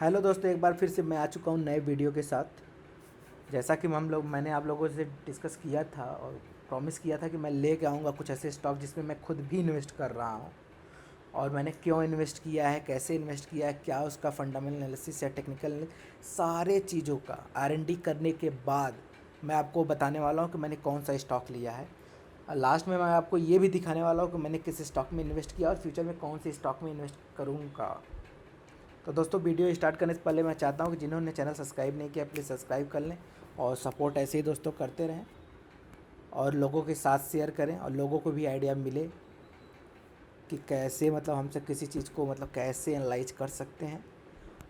Hello दोस्तों, एक बार फिर से मैं आ चुका हूँ नए वीडियो के साथ। जैसा कि मैंने आप लोगों से डिस्कस किया था और प्रॉमिस किया था कि मैं लेके आऊँगा कुछ ऐसे स्टॉक जिसमें मैं खुद भी इन्वेस्ट कर रहा हूँ, और मैंने क्यों इन्वेस्ट किया है, कैसे इन्वेस्ट किया है, क्या उसका फंडामेंटल एनालिसिस या टेक्निकल, सारे चीज़ों का R&D करने के बाद मैं आपको बताने वाला हूँ कि मैंने कौन सा स्टॉक लिया है। और लास्ट में मैं आपको ये भी दिखाने वाला हूँ कि मैंने किस स्टॉक में इन्वेस्ट किया और फ्यूचर में कौन से स्टॉक में इन्वेस्ट करूँगा। तो दोस्तों, वीडियो स्टार्ट करने से पहले मैं चाहता हूँ कि जिन्होंने चैनल सब्सक्राइब नहीं किया प्लीज़ सब्सक्राइब कर लें, और सपोर्ट ऐसे ही दोस्तों करते रहें और लोगों के साथ शेयर करें, और लोगों को भी आइडिया मिले कि कैसे हमसे किसी चीज़ को कैसे एनालाइज कर सकते हैं।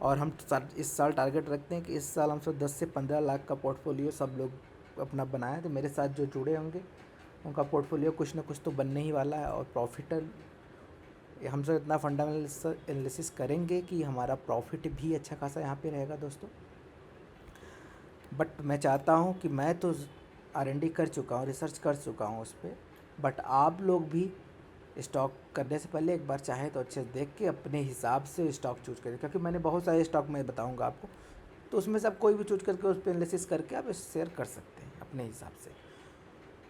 और हम इस साल टारगेट रखते हैं कि इस साल हमसे 10 से 15 लाख का पोर्टफोलियो सब लोग अपना बनाएं। तो मेरे साथ जो जुड़े होंगे उनका पोर्टफोलियो कुछ ना कुछ तो बनने ही वाला है, और प्रॉफिटर हमसे इतना फंडामेंटल एनालिसिस करेंगे कि हमारा प्रॉफिट भी अच्छा खासा यहाँ पे रहेगा दोस्तों। बट मैं चाहता हूँ कि मैं तो R&D कर चुका हूँ, रिसर्च कर चुका हूँ उस पर, बट आप लोग भी स्टॉक करने से पहले एक बार चाहे तो अच्छे से देख के अपने हिसाब से स्टॉक चूज करें, क्योंकि मैंने बहुत सारे स्टॉक मैं बताऊँगा आपको, तो उसमें से आप कोई भी चूज करके उस पर एनालिसिस करके आप शेयर कर सकते हैं अपने हिसाब से।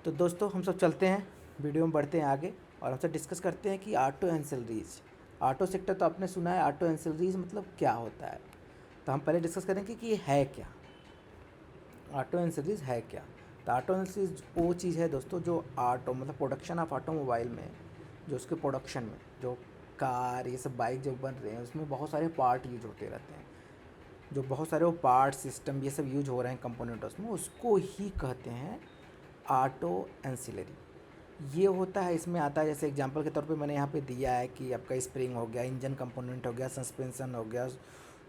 तो दोस्तों, हम सब चलते हैं, वीडियो में बढ़ते हैं आगे और हमसे डिस्कस करते हैं कि ऑटो एंसिलरीज, ऑटो सेक्टर तो आपने सुना है, ऑटो एंसिलरीज मतलब क्या होता है। तो हम पहले डिस्कस करेंगे कि ये है क्या, ऑटो एंसिलरीज है क्या। तो ऑटो एंसिलरीज वो चीज़ है दोस्तों जो ऑटो प्रोडक्शन ऑफ ऑटोमोबाइल में, जो उसके प्रोडक्शन में जो कार ये सब बाइक जो बन रहे हैं उसमें बहुत सारे पार्ट यूज होते रहते हैं, जो बहुत सारे वो पार्ट सिस्टम ये सब यूज हो रहे हैं कंपोनेंट उसमें, उसको ही कहते हैं ऑटो एंसिलरी। ये होता है, इसमें आता है, जैसे एग्जांपल के तौर पे मैंने यहाँ पे दिया है कि आपका स्प्रिंग हो गया, इंजन कंपोनेंट हो गया, सस्पेंशन हो गया,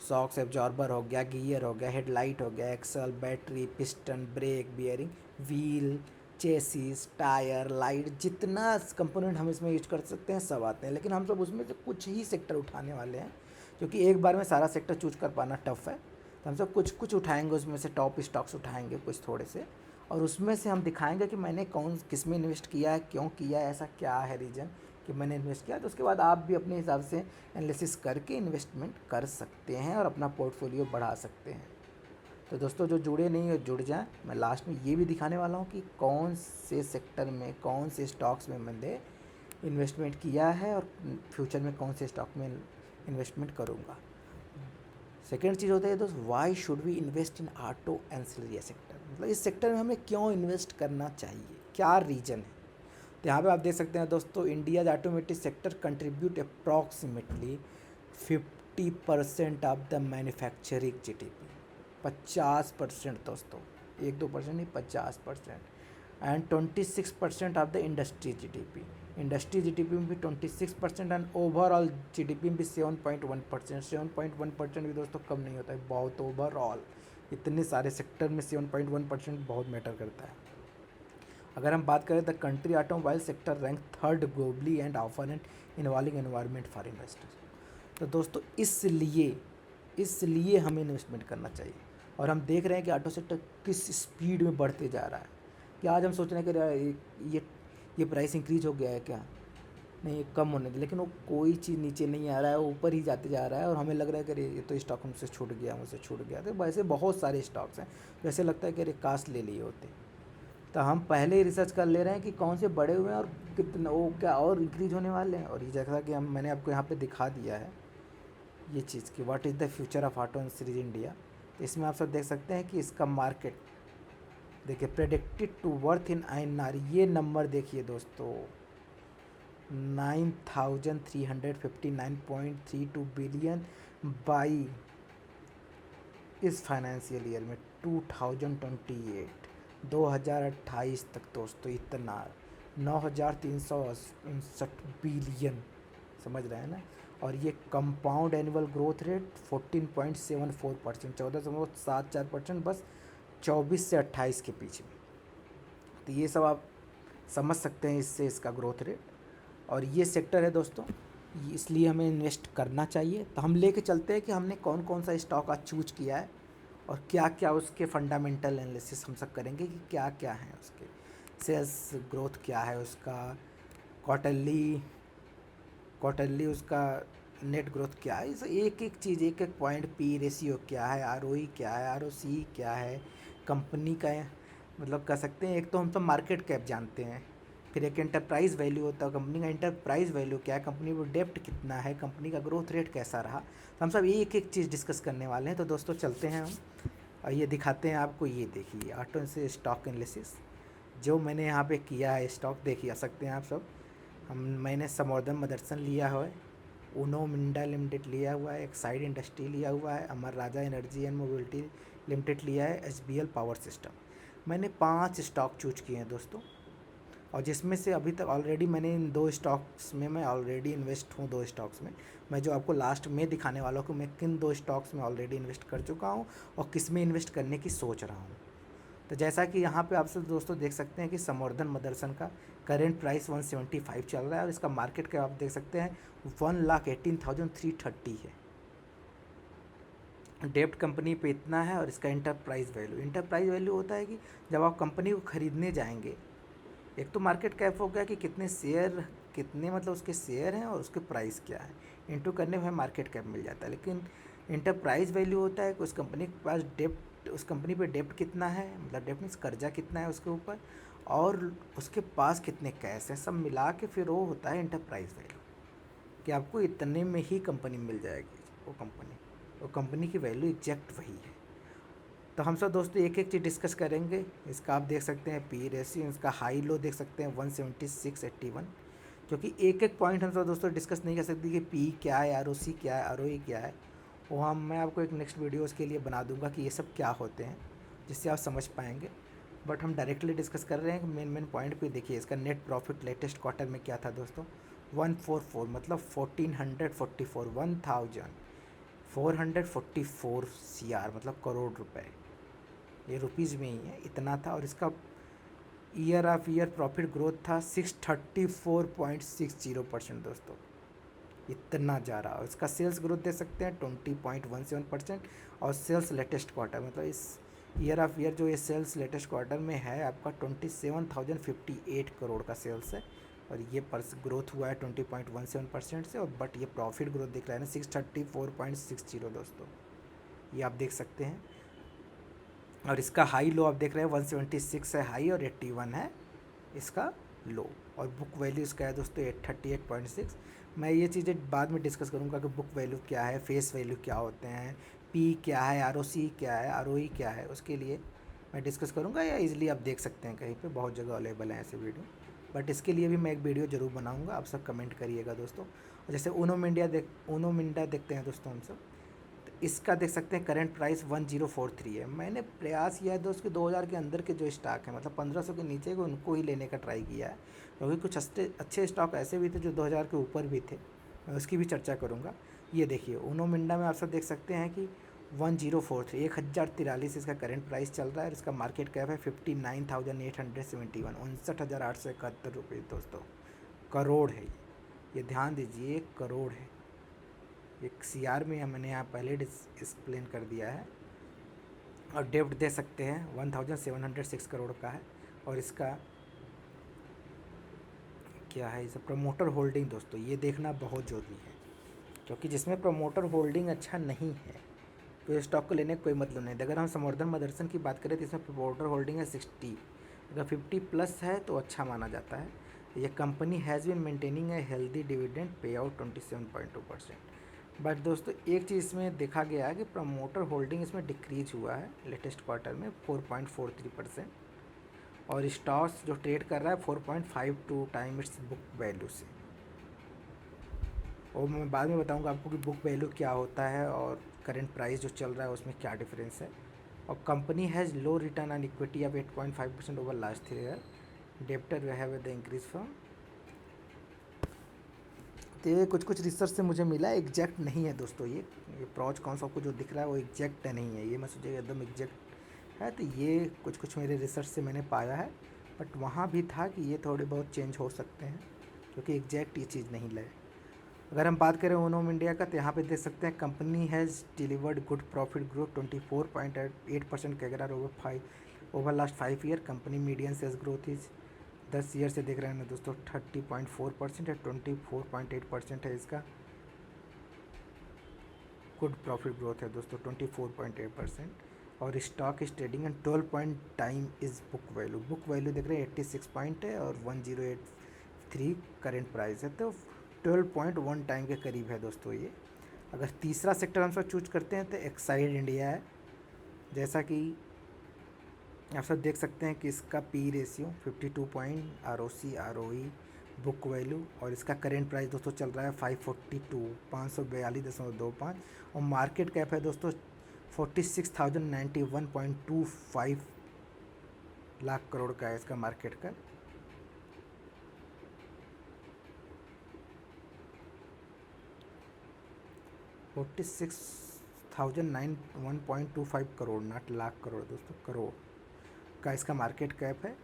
शॉक्स एब्जॉर्बर हो गया, गियर हो गया, हेडलाइट हो गया, axle, battery, piston, brake, bearing, wheel, chassis, tyre, light, जितना कंपोनेंट हम इसमें यूज कर सकते हैं सब आते हैं। लेकिन हम सब उसमें से कुछ ही सेक्टर उठाने वाले हैं, क्योंकि एक बार में सारा सेक्टर चूज कर पाना टफ है। तो हम सब कुछ कुछ उठाएंगे, उसमें से टॉप स्टॉक्स उठाएंगे कुछ थोड़े से, और उसमें से हम दिखाएंगे कि मैंने किस में इन्वेस्ट किया है, क्यों किया है, ऐसा क्या है रीज़न कि मैंने इन्वेस्ट किया। तो उसके बाद आप भी अपने हिसाब से एनालिसिस करके इन्वेस्टमेंट कर सकते हैं और अपना पोर्टफोलियो बढ़ा सकते हैं। तो दोस्तों, जो जुड़े नहीं हो जुड़ जाएं। मैं लास्ट में ये भी दिखाने वाला हूँ कि कौन से सेक्टर में, कौन से स्टॉक्स में मैंने इन्वेस्टमेंट किया है और फ्यूचर में कौन से स्टॉक में इन्वेस्टमेंट करूँगा। सेकेंड चीज़ होता है दोस्त, why should we invest in auto ancillary sector, इस सेक्टर में हमें क्यों इन्वेस्ट करना चाहिए, क्या रीज़न है। तो यहाँ पे आप देख सकते हैं दोस्तों, India's automotive sector contribute approximately 50% of the manufacturing GDP। 50% दोस्तों, 1-2% नहीं, 50%। And 26% of the industry GDP। Industry GDP में भी 26% एंड ओवरऑल GDP में भी 7.1%। 7.1% भी दोस्तों कम नहीं होता है, बहुत ओवरऑल इतने सारे सेक्टर में 7.1% बहुत मैटर करता है। अगर हम बात करें, the country automobile sector rank third globally and offer and involving environment for investors. तो दोस्तों, इसलिए हमें इन्वेस्टमेंट करना चाहिए। और हम देख रहे हैं कि ऑटो सेक्टर किस स्पीड में बढ़ते जा रहा है, कि आज हम सोच रहे हैं कि ये ये प्राइस इंक्रीज हो गया है क्या, नहीं ये कम होने दे, लेकिन वो कोई चीज़ नीचे नहीं आ रहा है, वो ऊपर ही जाते जा रहा है, और हमें लग रहा है कि अरे ये तो स्टॉक हमसे छूट गया। तो वैसे बहुत सारे स्टॉक्स हैं, वैसे लगता है कि अरे काश ले लिए होते। तो हम पहले ही रिसर्च कर ले रहे हैं कि कौन से बड़े हुए हैं और कितना वो क्या और इंक्रीज होने वाले हैं। और ये जैसा कि मैंने आपको यहाँ पे दिखा दिया है ये चीज़ कि what is the future of auto series India. तो इसमें आप सब देख सकते हैं कि इसका मार्केट देखिए, predicted to worth in INR, ये नंबर देखिए दोस्तों, 9359.32 बिलियन बाई इस फाइनेंशियल ईयर में 2028 तक दोस्तों, इतना 9359 बिलियन, समझ रहे हैं ना। और ये कंपाउंड एनुअल ग्रोथ रेट 14.74%, 14.74%, बस 24 से 28 के बीच में। तो ये सब आप समझ सकते हैं इससे, इसका ग्रोथ रेट। और ये सेक्टर है दोस्तों, इसलिए हमें इन्वेस्ट करना चाहिए। तो हम लेके चलते हैं कि हमने कौन कौन सा स्टॉक आज चूज किया है और क्या क्या उसके फंडामेंटल एनालिसिस हम सब करेंगे कि क्या क्या है उसके, सेल्स ग्रोथ क्या है उसका, क्वार्टरली क्वार्टरली उसका नेट ग्रोथ क्या है, इस एक एक चीज़, एक एक पॉइंट, पी रेशियो क्या है, आरओई क्या है, आरओसी क्या है, कंपनी का मतलब कह सकते हैं, एक तो हम तो मार्केट कैप जानते हैं, फिर एक एंटरप्राइज वैल्यू होता है, कंपनी का एंटरप्राइज वैल्यू क्या है, कंपनी को डेप्ट कितना है, कंपनी का ग्रोथ रेट कैसा रहा, तो हम सब एक एक चीज़ डिस्कस करने वाले हैं। तो दोस्तों चलते हैं हम और ये दिखाते हैं आपको। ये देखिए ऑटो से स्टॉक एनालिसिस जो मैंने यहाँ पे किया है, स्टॉक देखिए सकते हैं आप सब। मैंने संवर्धन मदरसन लिया है, उनो मिंडा लिमिटेड लिया हुआ है, एक साइड इंडस्ट्री लिया हुआ है, अमर राजा एनर्जी एंड मोबिलिटी लिमिटेड लिया है, एचबीएल पावर सिस्टम। मैंने 5 स्टॉक चूज किए हैं दोस्तों, और जिसमें से अभी तक ऑलरेडी मैंने इन 2 स्टॉक्स में मैं ऑलरेडी इन्वेस्ट हूँ। 2 स्टॉक्स में मैं जो आपको लास्ट में दिखाने वाला हूँ कि मैं किन 2 स्टॉक्स में ऑलरेडी इन्वेस्ट कर चुका हूँ और किस में इन्वेस्ट करने की सोच रहा हूँ। तो जैसा कि यहाँ पे आप सब दोस्तों देख सकते हैं कि संवर्धन मदरसन का करेंट प्राइस 175 चल रहा है और इसका मार्केट कैप आप देख सकते हैं 1,18,330 है। डेप्ट कंपनी पे इतना है और इसका इंटरप्राइज वैल्यू होता है कि जब आप कंपनी को ख़रीदने जाएंगे, एक तो मार्केट कैप हो गया कि कितने शेयर, कितने मतलब उसके शेयर हैं और उसके प्राइस क्या है, इंटू करने में मार्केट कैप मिल जाता है। लेकिन इंटरप्राइज वैल्यू होता है कि उस कंपनी के पास डेप्ट, उस कंपनी पे डेप्ट कितना है, मतलब डेप्ट मीन्स कर्जा कितना है उसके ऊपर, और उसके पास कितने कैश हैं, सब मिला के फिर वो होता है इंटरप्राइज वैल्यू, कि आपको इतने में ही कंपनी मिल जाएगी। वो कंपनी की वैल्यू एग्जैक्ट वही है। तो हम सब दोस्तों एक एक चीज़ डिस्कस करेंगे। इसका आप देख सकते हैं पी रेशियो, इसका हाई लो देख सकते हैं 176.81, क्योंकि एक एक पॉइंट हम सब दोस्तों डिस्कस नहीं कर सकते कि पी क्या है, आरओसी क्या है, आरओई क्या है। वो मैं आपको एक नेक्स्ट वीडियो उसके लिए बना दूंगा कि ये सब क्या होते हैं, जिससे आप समझ पाएंगे। बट हम डायरेक्टली डिस्कस कर रहे हैं मेन मेन पॉइंट पे। देखिए इसका नेट प्रॉफिट लेटेस्ट क्वार्टर में क्या था दोस्तों, 144, मतलब 1444 CR, मतलब करोड़ रुपए, ये रुपीज़ में ही है, इतना था। और इसका year of year profit growth था 634.60% दोस्तों, इतना जा रहा है। और इसका सेल्स ग्रोथ दे सकते हैं 20.17%, और सेल्स लेटेस्ट क्वार्टर, मतलब इस ईयर ऑफ ईयर जो ये सेल्स लेटेस्ट क्वार्टर में है आपका 27,058 करोड़ का सेल्स है, और ये ग्रोथ हुआ है 20.17% से। और बट ये प्रॉफिट ग्रोथ दिख रहा है ना 634.60 दोस्तों, ये आप देख सकते हैं। और इसका हाई लो आप देख रहे हैं 176 है हाई और 81 है इसका लो। और बुक वैल्यू इसका है दोस्तों 838.6। मैं ये चीज़ें बाद में डिस्कस करूँगा कि बुक वैल्यू क्या है, फेस वैल्यू क्या होते हैं, पी क्या है, आरओसी क्या है, आरओई क्या है, उसके लिए मैं डिस्कस करूँगा, या इजीली आप देख सकते हैं कहीं पे, बहुत जगह अवेलेबल है ऐसे वीडियो। बट इसके लिए भी मैं एक वीडियो ज़रूर बनाऊँगा, आप सब कमेंट करिएगा दोस्तों। और जैसे उनो मिंडा देखते हैं दोस्तों हम सब, इसका देख सकते हैं करंट प्राइस 1043 है। मैंने प्रयास किया है दोस्त कि 2000 के अंदर के जो स्टॉक है, मतलब 1500 के नीचे को, उनको ही लेने का ट्राई किया है, क्योंकि कुछ अच्छे स्टॉक ऐसे भी थे जो 2000 के ऊपर भी थे, मैं उसकी भी चर्चा करूँगा। ये देखिए उनो मिंडा में आप सब देख सकते हैं कि 1043, 1043 इसका करंट प्राइस चल रहा है, और इसका मार्केट कैप है 59,871, 59,871 रुपये दोस्तों, करोड़ है ये ध्यान दीजिए, करोड़ है। एक CR में मैंने यहाँ पहले एक्सप्लेन कर दिया है। और डेप्ट दे सकते हैं 1706 करोड़ का है। और इसका क्या है, इसे प्रमोटर होल्डिंग दोस्तों ये देखना बहुत ज़रूरी है, क्योंकि जिसमें प्रमोटर होल्डिंग अच्छा नहीं है तो स्टॉक को लेने का कोई मतलब नहीं। अगर हम संवर्धन मदरसन की बात करें तो इसमें प्रमोटर होल्डिंग है 60, अगर 50+ है तो अच्छा माना जाता है। यह company has been maintaining a healthy dividend pay out 27.2%। But दोस्तों एक चीज़ इसमें देखा गया है कि प्रमोटर होल्डिंग इसमें डिक्रीज हुआ है लेटेस्ट क्वार्टर में 4.43%, और स्टॉक्स जो ट्रेड कर रहा है 4.52 टाइम इट्स बुक वैल्यू से। और मैं बाद में बताऊंगा आपको कि बुक वैल्यू क्या होता है और करंट प्राइस जो चल रहा है उसमें क्या डिफरेंस है। और company has low return on equity of 8.5% over last 3 year, debtor way have the increase from. तो ये कुछ रिसर्च से मुझे मिला, एग्जैक्ट नहीं है दोस्तों, ये प्रॉज कौन सा आपको जो दिख रहा है वो एग्जैक्ट नहीं है, ये मैं सोचे एकदम एग्जैक्ट है, तो ये कुछ मेरे रिसर्च से मैंने पाया है। बट वहाँ भी था कि ये थोड़े बहुत चेंज हो सकते हैं, क्योंकि एग्जैक्ट ये चीज़ नहीं लगे। अगर हम बात करें ओनोम इंडिया का, तो यहाँ पे देख सकते हैं company has delivered good profit growth 24.8% CAGR over last 5 year. Company median sales growth is 10 year से देख रहे हैं ना दोस्तों 30.4% है, 24.8% है इसका गुड प्रॉफिट ग्रोथ है दोस्तों 24.8%। और stock is trading and 12 point time is book value देख रहे हैं 86 पॉइंट है और 1083 करेंट प्राइस है, तो 12.1 टाइम के करीब है दोस्तों ये। अगर तीसरा सेक्टर हम सब चूज करते हैं तो एक्साइड इंडिया है। जैसा कि आप सब देख सकते हैं कि इसका P ratio 52 point, R O C, R O E, book value, और इसका करेंट प्राइस दोस्तों चल रहा है 542 और मार्केट कैप है दोस्तों 46,091.25 लाख करोड़ का है इसका market cap. Forty six 1,091.25 crore, not lakh crore दोस्तों, करोड़ का इसका मार्केट कैप है।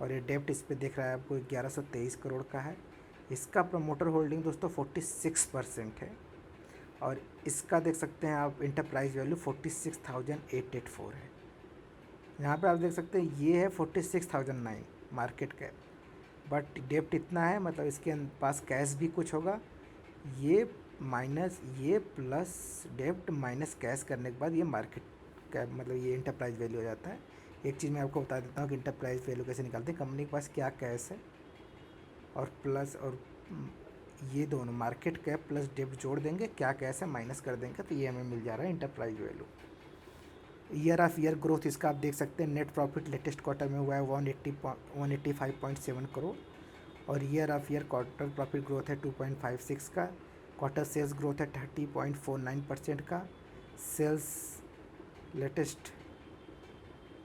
और ये डेप्ट इस पे दिख रहा है आपको 1123 करोड़ का है। इसका प्रमोटर होल्डिंग दोस्तों 46% है। और इसका देख सकते हैं आप इंटरप्राइज वैल्यू 46,884 है। यहाँ पे आप देख सकते हैं ये है 46,009 मार्केट कैप, बट डेप्ट इतना है, मतलब इसके पास कैश भी कुछ होगा। ये माइनस ये प्लस डेप्ट माइनस कैश करने के बाद ये मार्केट कैप, मतलब ये इंटरप्राइज वैल्यू हो जाता है। एक चीज़ मैं आपको बता देता हूँ कि इंटरप्राइज वैल्यू कैसे निकालते हैं। कंपनी के पास क्या कैश है और प्लस और ये दोनों मार्केट कैप प्लस डेप्ट जोड़ देंगे, क्या कैश है माइनस कर देंगे, तो ये हमें मिल जा रहा है enterprise value. Year of year growth इसका आप देख सकते हैं। नेट प्रॉफिट लेटेस्ट क्वार्टर में हुआ है 185.7 करोड़ और year of year quarter profit growth है 2.56 का। क्वार्टर सेल्स ग्रोथ है 30.49% का। सेल्स लेटेस्ट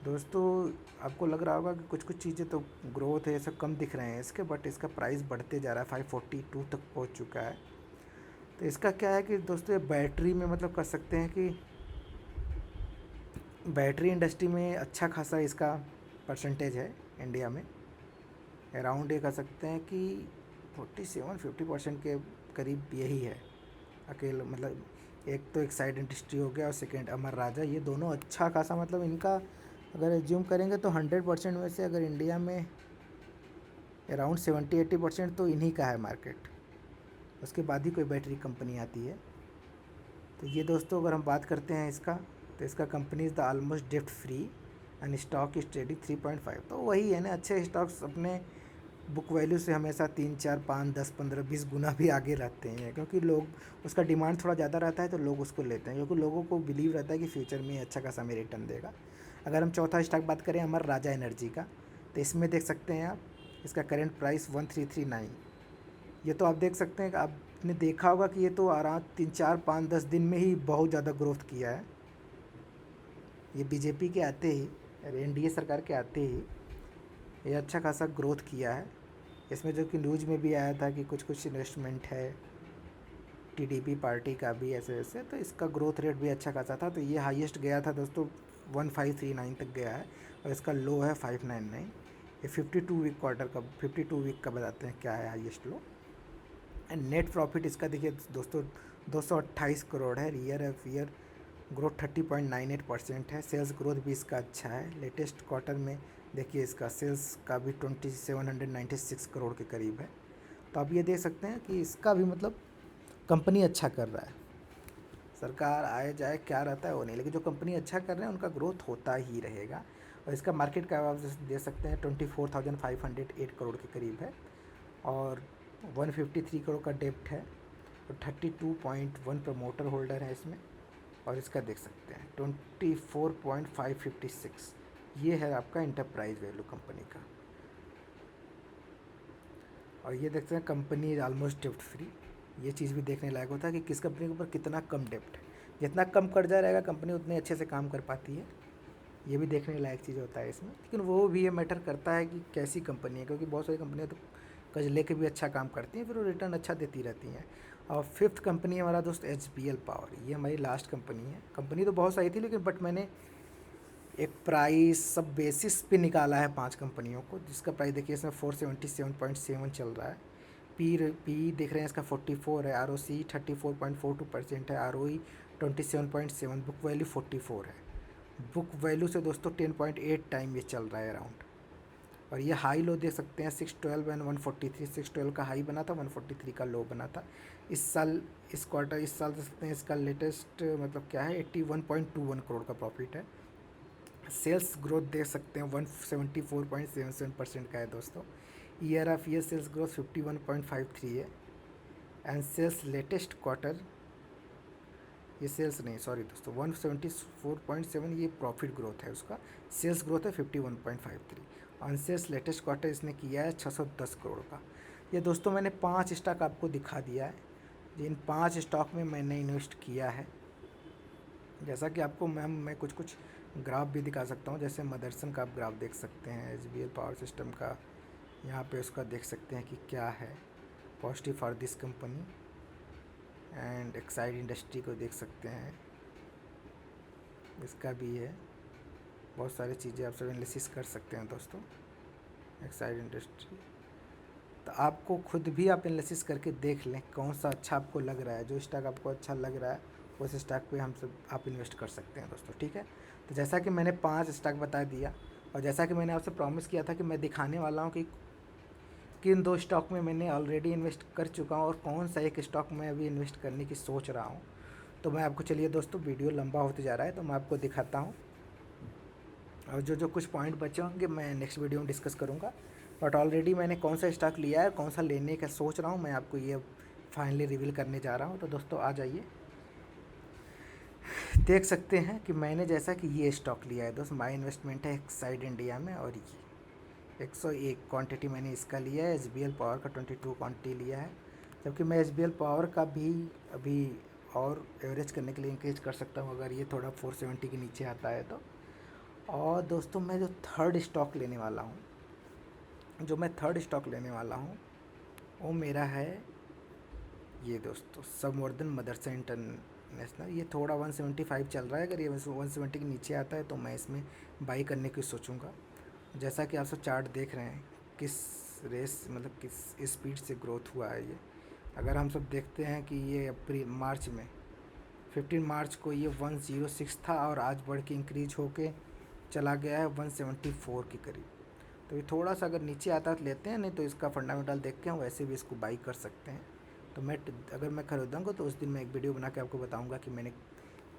दोस्तों आपको लग रहा होगा कि कुछ कुछ चीज़ें तो ग्रोथ है ये सब कम दिख रहे हैं इसके, बट इसका प्राइस बढ़ते जा रहा है, 542 तक पहुंच चुका है। तो इसका क्या है कि दोस्तों ये बैटरी में मतलब कर सकते हैं कि बैटरी इंडस्ट्री में अच्छा खासा इसका परसेंटेज है इंडिया में। अराउंड ये कह सकते हैं कि 47-50% के करीब यही है अकेले। मतलब एक तो एक्साइड इंडस्ट्री हो गया और सेकेंड अमर राजा, ये दोनों अच्छा खासा, मतलब इनका अगर एज्यूम करेंगे तो 100% में से अगर इंडिया में अराउंड 70-80% तो इन्हीं का है मार्केट, उसके बाद ही कोई बैटरी कंपनी आती है। तो ये दोस्तों अगर हम बात करते हैं इसका, तो इसका कंपनी इज़ द ऑलमोस्ट डेप्ट free and stock is trading 3.5। तो वही है ना, अच्छे स्टॉक्स अपने बुक वैल्यू से हमेशा 3, 4, 5, 10, 15, 20 गुना भी आगे रहते हैं, क्योंकि लोग उसका डिमांड थोड़ा ज़्यादा रहता है तो लोग उसको लेते हैं, क्योंकि लोगों को बिलीव रहता है कि फ्यूचर में अच्छा खासा हमें रिटर्न देगा। अगर हम चौथा स्टॉक बात करें अमर राजा एनर्जी का, तो इसमें देख सकते हैं आप इसका करेंट प्राइस 1339। ये तो आप देख सकते हैं कि आपने देखा होगा कि ये तो आराम 3, 4, 5, 10 दिन में ही बहुत ज़्यादा ग्रोथ किया है। ये बीजेपी के आते ही, एनडीए सरकार के आते ही ये अच्छा खासा ग्रोथ किया है। इसमें जो कि न्यूज़ में भी आया था कि कुछ कुछ इन्वेस्टमेंट है टीडीपी पार्टी का भी ऐसे ऐसे, तो इसका ग्रोथ रेट भी अच्छा खासा था। तो ये हाईएस्ट गया था दोस्तों 1539 तक गया है और इसका लो है 599। ये 52 वीक क्वार्टर का 52 वीक का बताते हैं क्या है highest low. And net profit इसका देखिए दोस्तों 228 करोड़ है। ईयर ऑफ ईयर ग्रोथ 30.98% है। सेल्स ग्रोथ भी इसका अच्छा है। लेटेस्ट क्वार्टर में देखिए इसका सेल्स का भी 2796 करोड़ के करीब है। तो आप ये देख सकते हैं कि इसका भी मतलब कंपनी अच्छा कर रहा है। सरकार आए जाए क्या रहता है वो नहीं, लेकिन जो कंपनी अच्छा कर रहे हैं उनका ग्रोथ होता ही रहेगा। और इसका मार्केट कैप आप दे सकते हैं 24,508 करोड़ के करीब है और 153 करोड़ का डेप्ट है और 32.1 प्रमोटर होल्डर है इसमें। और इसका देख सकते हैं 24.556, ये है आपका इंटरप्राइज वैल्यू कंपनी का। और ये देखते हैं कंपनी इज ऑलमोस्ट डेप्ट फ्री। ये चीज़ भी देखने लायक होता है कि किस कंपनी के ऊपर कितना कम डेप्ट है। जितना कम कर्जा रहेगा कंपनी उतने अच्छे से काम कर पाती है। ये भी देखने लायक चीज़ होता है इसमें। लेकिन वो भी ये मैटर करता है कि कैसी कंपनी है, क्योंकि बहुत सारी कंपनियाँ तो कर्ज लेके भी अच्छा काम करती हैं, फिर वो रिटर्न अच्छा देती रहती हैं। और फिफ्थ कंपनी है हमारा दोस्त HBL पावर। ये हमारी लास्ट कंपनी है। कंपनी तो बहुत सारी थी लेकिन बट मैंने एक प्राइस सब बेसिस पे निकाला है 5 कंपनियों को, जिसका प्राइस देखिए इसमें 477.7 चल रहा है। पी देख रहे हैं इसका 44 है। ROC 34.42% है। ROE 27.7, बुक वैल्यू 44 है। बुक वैल्यू से दोस्तों 10.8 टाइम ये चल रहा है अराउंड। और ये हाई लो देख सकते हैं 612 एंड 143। 612 का हाई बना था, 143 का लो बना था। इस साल इस क्वार्टर इस साल देख सकते हैं इसका लेटेस्ट मतलब क्या है 81.21 करोड़ का प्रॉफिट है। सेल्स ग्रोथ देख सकते हैं 174.77% का है दोस्तों। Year of year sales growth 51.53 है। एंड सेल्स लेटेस्ट क्वार्टर, ये सेल्स नहीं सॉरी दोस्तों 174.7 ये प्रॉफिट ग्रोथ है उसका, सेल्स ग्रोथ है 51.53। ऑन सेल्स लेटेस्ट क्वार्टर इसने किया है 610 करोड़ का। ये दोस्तों मैंने 5 स्टॉक आपको दिखा दिया है, जिन 5 स्टॉक में मैंने इन्वेस्ट किया है। जैसा कि आपको मैं कुछ कुछ ग्राफ भी दिखा सकता हूँ, जैसे मदरसन का आप ग्राफ देख सकते हैं, HBL पावर सिस्टम का यहाँ पे उसका देख सकते हैं कि क्या है positive for this company. And Exide industry को देख सकते हैं, इसका भी है। बहुत सारी चीज़ें आप सब एनालिसिस कर सकते हैं दोस्तों एक्साइड इंडस्ट्री। तो आपको खुद भी आप एनालिसिस करके देख लें कौन सा अच्छा आपको लग रहा है। जो स्टॉक आपको अच्छा लग रहा है उस स्टॉक पे हम सब आप इन्वेस्ट कर सकते हैं दोस्तों, ठीक है। तो जैसा कि मैंने 5 स्टॉक बता दिया, और जैसा कि मैंने आपसे प्रॉमिस किया था कि मैं दिखाने वाला हूँ कि किन 2 स्टॉक में मैंने ऑलरेडी इन्वेस्ट कर चुका हूँ और कौन सा एक स्टॉक मैं अभी इन्वेस्ट करने की सोच रहा हूँ। तो मैं आपको, चलिए दोस्तों वीडियो लंबा होते जा रहा है तो मैं आपको दिखाता हूँ, और जो कुछ पॉइंट बचे होंगे मैं नेक्स्ट वीडियो में डिस्कस करूँगा। बट ऑलरेडी मैंने कौन सा स्टॉक लिया है, कौन सा लेने का सोच रहा हूँ, मैं आपको ये फाइनली रिवील करने जा रहा हूँ। तो दोस्तों आ जाइए, देख सकते हैं कि मैंने जैसा कि ये स्टॉक लिया है दोस्तों, माई इन्वेस्टमेंट है एक्साइड इंडिया में, और ये 101 क्वांटिटी मैंने इसका लिया है। HBL पावर का 22 क्वांटिटी लिया है, जबकि मैं HBL पावर का भी अभी और एवरेज करने के लिए इंक्रीज कर सकता हूँ अगर ये थोड़ा 470 के नीचे आता है तो। और दोस्तों मैं जो थर्ड स्टॉक लेने वाला हूँ, वो मेरा है ये दोस्तों संवर्धन मदरसा इंटरनेशनल। ये थोड़ा 175 चल रहा है, अगर ये 170 के नीचे आता है तो मैं इसमें बाई करने की सोचूंगा। जैसा कि आप सब चार्ट देख रहे हैं किस रेस मतलब किस स्पीड से ग्रोथ हुआ है ये। अगर हम सब देखते हैं कि ये अप्रैल मार्च में 15 मार्च को ये 106 था और आज बढ़ के इंक्रीज होके चला गया है 174 के करीब। तो ये थोड़ा सा अगर नीचे आता है तो लेते हैं, नहीं तो इसका फंडामेंटल देख के हम वैसे भी इसको बाई कर सकते हैं। तो अगर मैं खरीदूँगा तो उस दिन मैं एक वीडियो बना के आपको बताऊंगा कि मैंने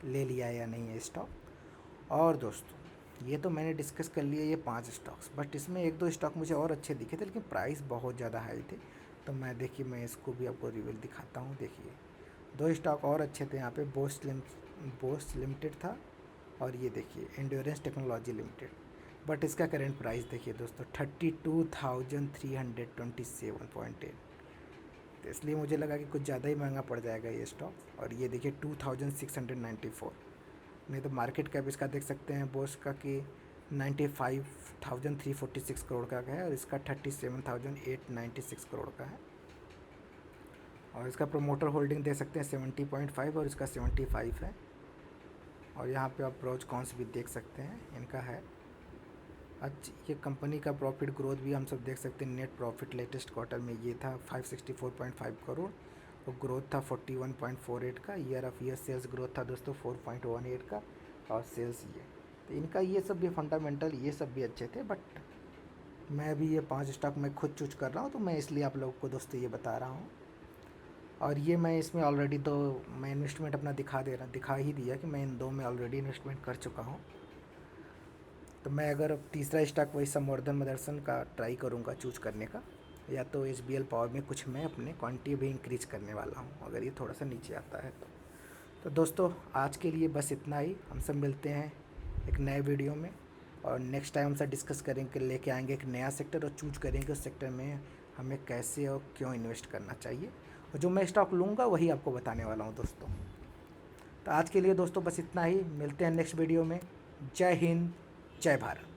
ले लिया या नहीं है स्टॉक। और दोस्तों ये तो मैंने डिस्कस कर लिया ये 5 स्टॉक्स, बट इसमें 1-2 स्टॉक मुझे और अच्छे दिखे थे, लेकिन प्राइस बहुत ज़्यादा हाई थे। तो मैं देखिए मैं इसको भी आपको रिवील दिखाता हूँ। देखिए 2 स्टॉक और अच्छे थे यहाँ पे, बोस लिमिटेड था, और ये देखिए एंड्योरेंस टेक्नोलॉजी लिमिटेड। बट इसका करेंट प्राइस देखिए दोस्तों 32,327.8। तो इसलिए मुझे लगा कि कुछ ज़्यादा ही महंगा पड़ जाएगा ये स्टॉक। और ये देखिए 2,694, नहीं तो मार्केट कैप इसका देख सकते हैं बोस का कि 95,346 करोड़ का है, और इसका 37,896 करोड़ का है। और इसका प्रोमोटर होल्डिंग दे सकते हैं 70.5 और इसका 75 है। और यहाँ पे आप प्रोज कॉन्स भी देख सकते हैं इनका है। अच्छा ये कंपनी का प्रॉफिट ग्रोथ भी हम सब देख सकते हैं। नेट प्रॉफिट लेटेस्ट क्वार्टर में ये था 564.5 करोड़ और ग्रोथ था 41.48 का। Year of year sales growth था दोस्तों 4.18 का, और सेल्स ये तो इनका ये सब भी फंडामेंटल ये सब भी अच्छे थे। बट मैं भी ये 5 स्टॉक मैं खुद चूज कर रहा हूँ, तो मैं इसलिए आप लोगों को दोस्तों ये बता रहा हूँ। और ये मैं इसमें ऑलरेडी मैं इन्वेस्टमेंट अपना दिखा ही दिया कि मैं इन 2 में ऑलरेडी इन्वेस्टमेंट कर चुका हूँ। तो मैं अगर अब तीसरा स्टॉक वही संवर्धन मदरसन का ट्राई करूँगा चूज करने का, या तो HBL पावर में कुछ मैं अपने क्वांटिटी भी इंक्रीज करने वाला हूँ अगर ये थोड़ा सा नीचे आता है तो दोस्तों आज के लिए बस इतना ही। हम सब मिलते हैं एक नए वीडियो में, और नेक्स्ट टाइम हम सब डिस्कस करेंगे, लेके आएंगे एक नया सेक्टर और चूज करेंगे उस सेक्टर में हमें कैसे और क्यों इन्वेस्ट करना चाहिए। और जो मैं स्टॉक लूँगा वही आपको बताने वाला हूँ दोस्तों। तो आज के लिए दोस्तों बस इतना ही, मिलते हैं नेक्स्ट वीडियो में। जय हिंद, जय भारत।